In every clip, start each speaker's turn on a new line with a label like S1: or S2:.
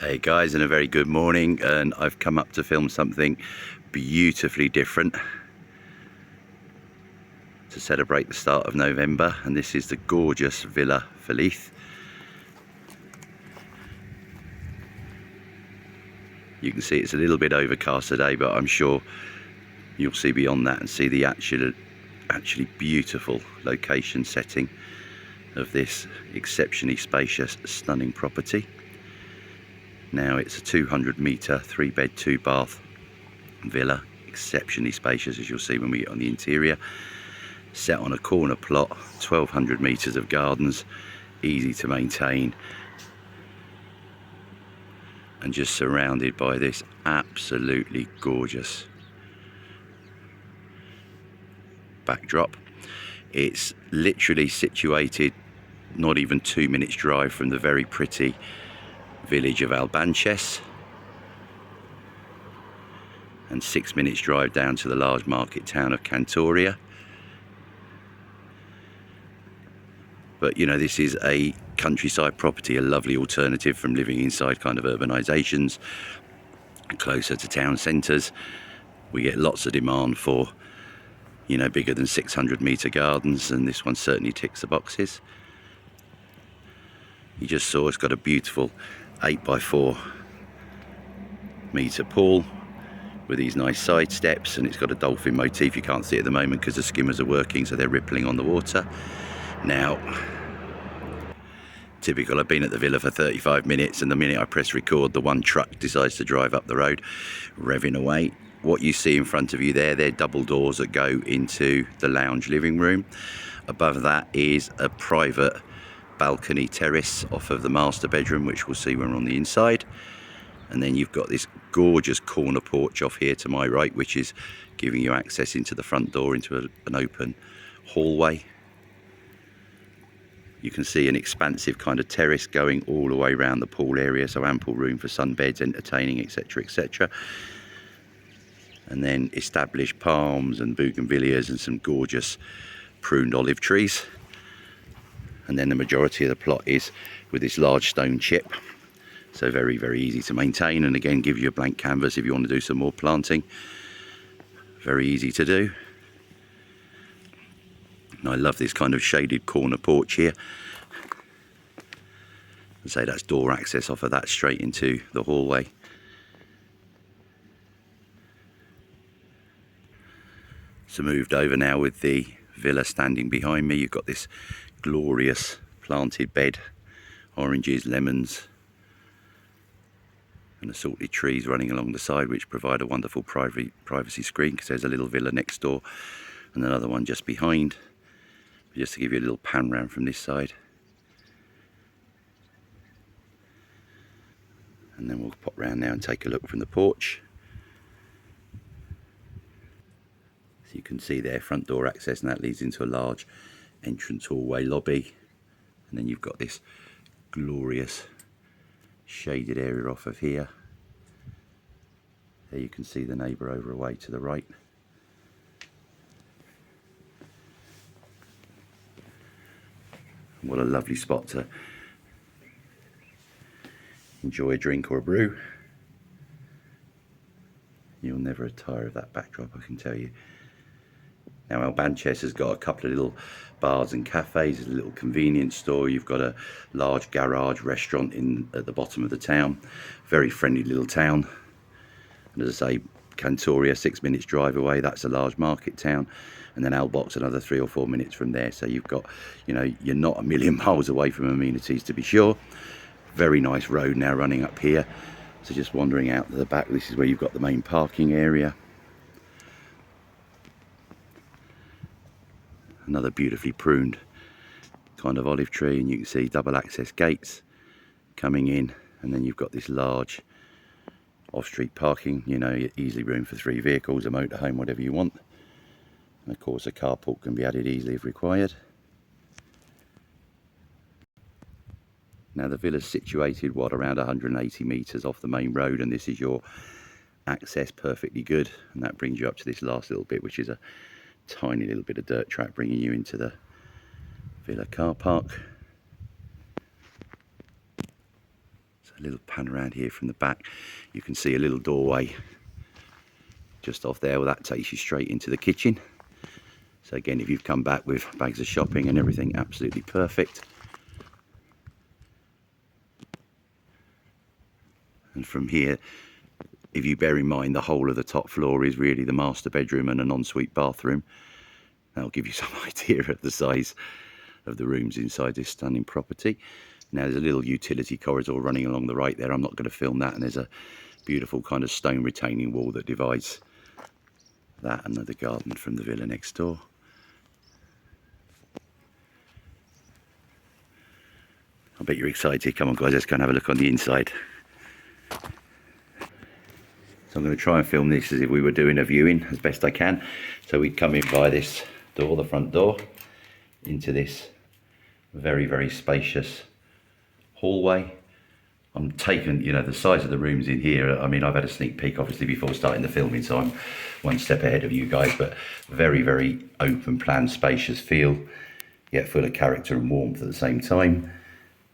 S1: Hey guys, and a very good morning, and I've come up to film something beautifully different to celebrate the start of November, and this is the gorgeous Villa Feliz. You can see it's a little bit overcast today, but I'm sure you'll see beyond that and see the actually beautiful location setting of this exceptionally spacious, stunning property. Now it's a 200-metre, 3-bed, 2-bath villa, exceptionally spacious, as you'll see when we get on the interior. Set on a corner plot, 1,200 metres of gardens, easy to maintain, and just surrounded by this absolutely gorgeous backdrop. It's literally situated not even 2 minutes drive from the very pretty village of Albanchez, and 6 minutes drive down to the large market town of Cantoria. But you know, this is a countryside property, a lovely alternative from living inside kind of urbanisations, closer to town centres. We get lots of demand for, you know, bigger than 600-metre gardens, and this one certainly ticks the boxes. You just saw it's got a beautiful 8x4 metre pool with these nice side steps, and it's got a dolphin motif. You can't see it at the moment because the skimmers are working, so they're rippling on the water. Now, typical, I've been at the villa for 35 minutes, and the minute I press record, the one truck decides to drive up the road, revving away. What you see in front of you there, they're double doors that go into the lounge living room. Above that is a private balcony terrace off of the master bedroom, which we'll see when we're on the inside. And then you've got this gorgeous corner porch off here to my right, which is giving you access into the front door, into an open hallway. You can see an expansive kind of terrace going all the way around the pool area, so ample room for sunbeds, entertaining, etc, etc. And then established palms and bougainvilleas and some gorgeous pruned olive trees. And then the majority of the plot is with this large stone chip, so very, very easy to maintain, and again gives you a blank canvas if you want to do some more planting. Very easy to do. And I love this kind of shaded corner porch here. And say that's door access off of that straight into the hallway. So moved over now with the villa standing behind me, you've got this glorious planted bed, oranges, lemons, and assorted trees running along the side, which provide a wonderful privacy screen, because there's a little villa next door and another one just behind. Just to give you a little pan round from this side, and then we'll pop round now and take a look from the porch. So you can see there, front door access, and that leads into a large entrance hallway lobby. And then you've got this glorious shaded area off of here. There you can see the neighbour over away to the right. What a lovely spot to enjoy a drink or a brew. You'll never tire of that backdrop, I can tell you. Now, Albanchez has got a couple of little bars and cafes, a little convenience store. You've got a large garage restaurant at the bottom of the town. Very friendly little town. And as I say, Cantoria, 6 minutes drive away, that's a large market town. And then Albox another 3 or 4 minutes from there. So you've got, you know, you're not a million miles away from amenities, to be sure. Very nice road now running up here. So just wandering out to the back, this is where you've got the main parking area. Another beautifully pruned kind of olive tree, and you can see double access gates coming in. And then you've got this large off-street parking, you know, easily room for 3 vehicles, a motorhome, whatever you want. And of course a carport can be added easily if required. Now the villa's situated, what, around 180 metres off the main road, and this is your access, perfectly good. And that brings you up to this last little bit, which is a tiny little bit of dirt track bringing you into the villa car park. So A little pan around here from the back. You can see a little doorway just off there. Well, that takes you straight into the kitchen. So again, if you've come back with bags of shopping and everything, absolutely perfect. And from here, if you bear in mind the whole of the top floor is really the master bedroom and an ensuite bathroom, that'll give you some idea of the size of the rooms inside this stunning property. Now there's a little utility corridor running along the right there. I'm not going to film that, and there's a beautiful kind of stone retaining wall that divides that and the garden from the villa next door. I bet you're excited. Come on guys, let's go and have a look on the inside. So I'm going to try and film this as if we were doing a viewing as best I can. So we come in by this door, the front door, into this very, very spacious hallway. I'm taken, you know, the size of the rooms in here. I mean, I've had a sneak peek obviously before starting the filming, so I'm one step ahead of you guys, but very, very open plan, spacious feel, yet full of character and warmth at the same time,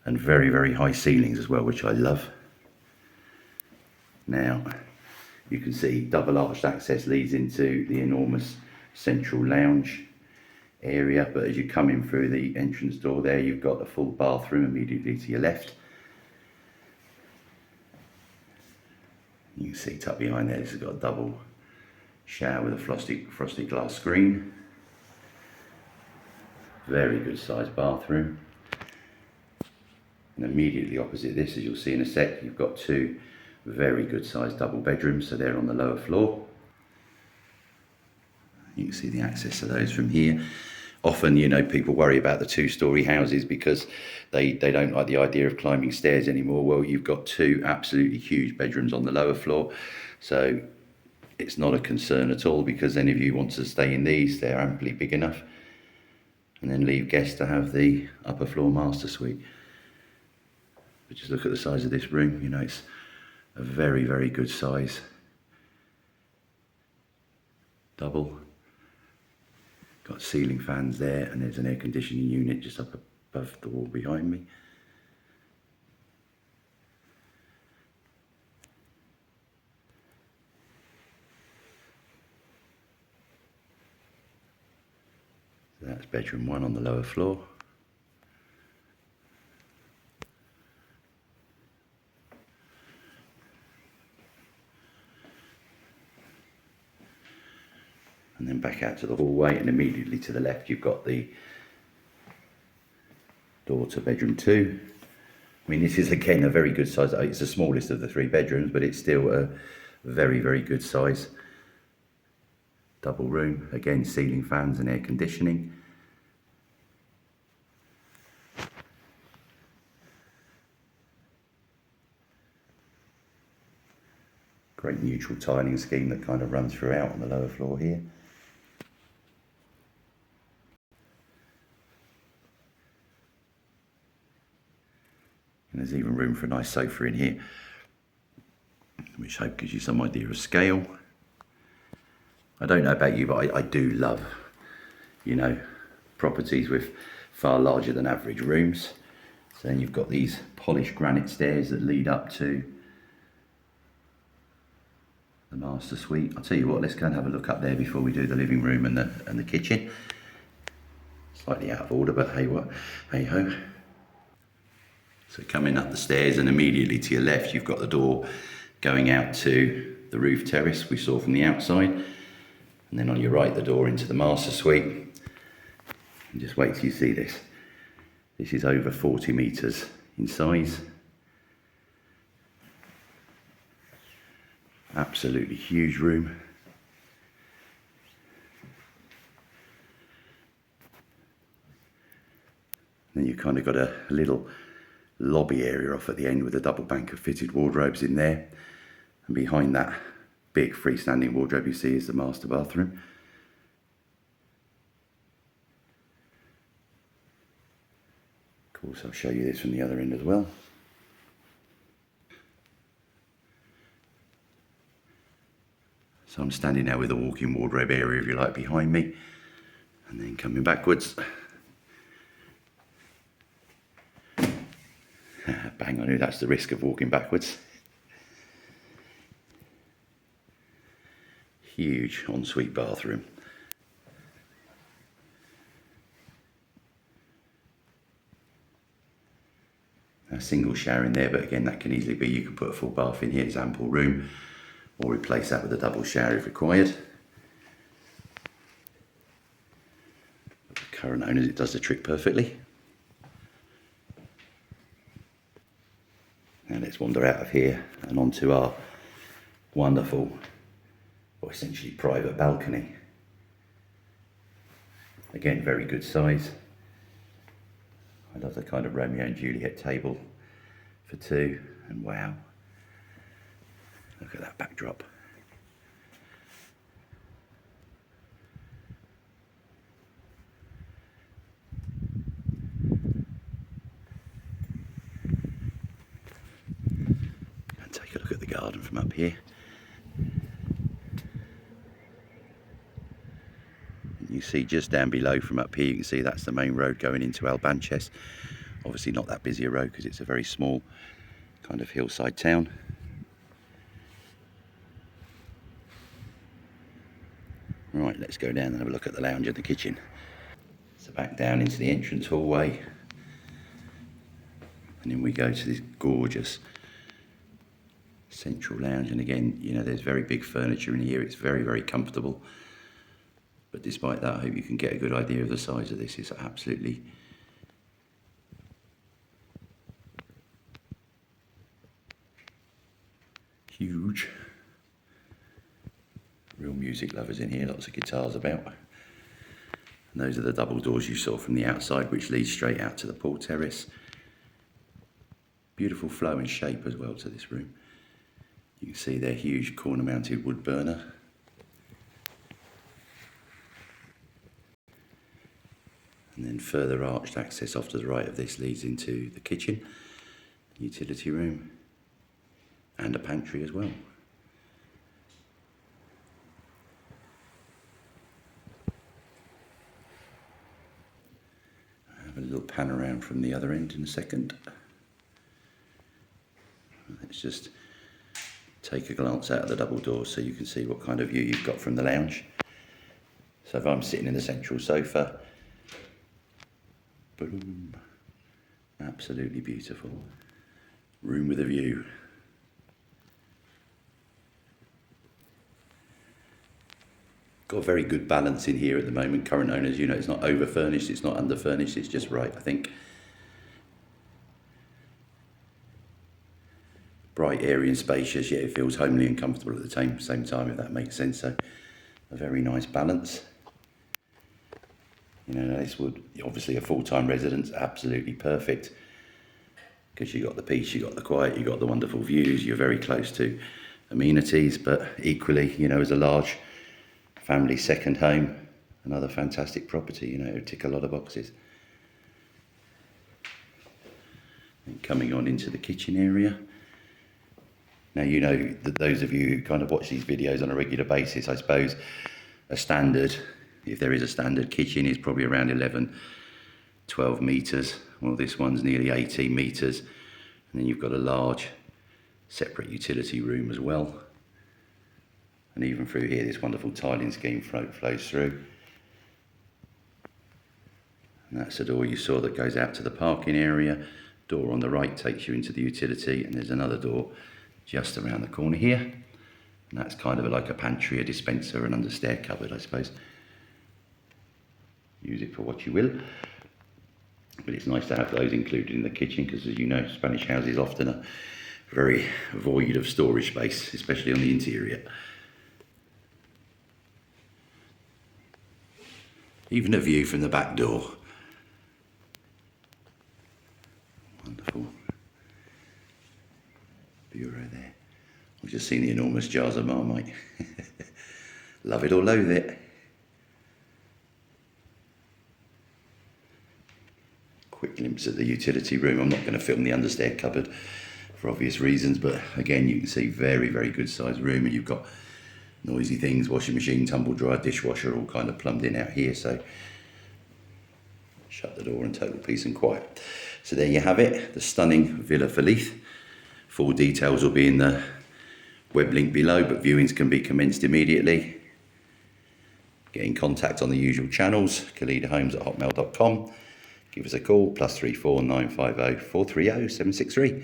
S1: and very, very high ceilings as well, which I love. Now, you can see double arched access leads into the enormous central lounge area, but as you come in through the entrance door there, you've got the full bathroom immediately to your left. You can see tucked behind there, this has got a double shower with a frosted glass screen. Very good sized bathroom. And immediately opposite this, as you'll see in a sec, you've got two very good sized double bedrooms, so they're on the lower floor. You can see the access to those from here. Often, you know, people worry about the two-storey houses because they don't like the idea of climbing stairs anymore. Well, you've got two absolutely huge bedrooms on the lower floor, so it's not a concern at all, because then if you want to stay in these, they're amply big enough, and then leave guests to have the upper floor master suite. But just look at the size of this room. You know, it's a very, very good size double. Got ceiling fans there, and there's an air conditioning unit just up above the wall behind me. So that's bedroom one on the lower floor. And then back out to the hallway, and immediately to the left you've got the door to bedroom two. I mean, this is again a very good size. It's the smallest of the three bedrooms, but it's still a very, very good size double room. Again, ceiling fans and air conditioning. Great neutral tiling scheme that kind of runs throughout on the lower floor here. And there's even room for a nice sofa in here, which I hope gives you some idea of scale. I don't know about you, but I do love, you know, properties with far larger than average rooms. So then you've got these polished granite stairs that lead up to the master suite. I'll tell you what, let's go and have a look up there before we do the living room and the kitchen. Slightly out of order, but hey what, hey ho. So coming up the stairs, and immediately to your left you've got the door going out to the roof terrace we saw from the outside, and then on your right the door into the master suite. And just wait till you see this. This is over 40 metres in size. Absolutely huge room. Then you've kind of got a little lobby area off at the end with a double bank of fitted wardrobes in there, and behind that big freestanding wardrobe you see is the master bathroom. Of course, I'll show you this from the other end as well. So I'm standing now with the walk-in wardrobe area, if you like, behind me, and then coming backwards, bang, I knew that's the risk of walking backwards. Huge ensuite bathroom. A single shower in there, but again, that can easily be, you can put a full bath in here, it's ample room, or replace that with a double shower if required. But the current owners, it does the trick perfectly. Now let's wander out of here and onto our wonderful, or essentially private balcony. Again, very good size. I love the kind of Romeo and Juliet table for two, and wow, look at that backdrop. And take a look at the garden from up here. You see just down below from up here, you can see that's the main road going into Albanchez. Obviously not that busy a road because it's a very small kind of hillside town. Right, let's go down and have a look at the lounge and the kitchen. So back down into the entrance hallway. And then we go to this gorgeous central lounge. And again, you know, there's very big furniture in here. It's very, very comfortable. But despite that, I hope you can get a good idea of the size of this. It's absolutely huge. Real music lovers in here, lots of guitars about. And those are the double doors you saw from the outside, which lead straight out to the pool terrace. Beautiful flow and shape as well to this room. You can see their huge corner mounted wood burner. And then further arched access off to the right of this leads into the kitchen, utility room, and a pantry as well. I'll have a little pan around from the other end in a second. Let's just take a glance out of the double doors so you can see what kind of view you've got from the lounge. So if I'm sitting in the central sofa, boom, absolutely beautiful. Room with a view. Got a very good balance in here at the moment. Current owners, you know, it's not over furnished, it's not under furnished, it's just right, I think. Bright, airy and spacious, yet it feels homely and comfortable at the same time, if that makes sense. So a very nice balance. You know, this would, obviously a full-time residence, absolutely perfect. Because you got the peace, you got the quiet, you got the wonderful views, you're very close to amenities, but equally, you know, as a large family second home, another fantastic property, you know, it would tick a lot of boxes. And coming on into the kitchen area. Now, you know, that those of you who kind of watch these videos on a regular basis, I suppose a standard, if there is a standard kitchen, is probably around 11, 12 metres. Well, this one's nearly 18 metres. And then you've got a large separate utility room as well. And even through here, this wonderful tiling scheme flows through. And that's the door you saw that goes out to the parking area. Door on the right takes you into the utility, and there's another door just around the corner here. And that's kind of like a pantry, a dispenser, an under stair cupboard, I suppose. Use it for what you will. But it's nice to have those included in the kitchen because, as you know, Spanish houses often are very void of storage space, especially on the interior. Even a view from the back door. Wonderful. Bureau there. I've just seen the enormous jars of Marmite. Love it or loathe it. Quick glimpse at the utility room. I'm not going to film the understair cupboard for obvious reasons, but again, you can see very, very good sized room, and you've got noisy things, washing machine, tumble dryer, dishwasher, all kind of plumbed in out here. So shut the door and total peace and quiet. So there you have it, the stunning Villa Feliz. Full details will be in the web link below, but viewings can be commenced immediately. Get in contact on the usual channels, khalidahomes@hotmail.com. Give us a call, +34 950 430 763.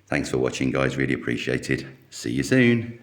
S1: Thanks for watching, guys, really appreciated. See you soon.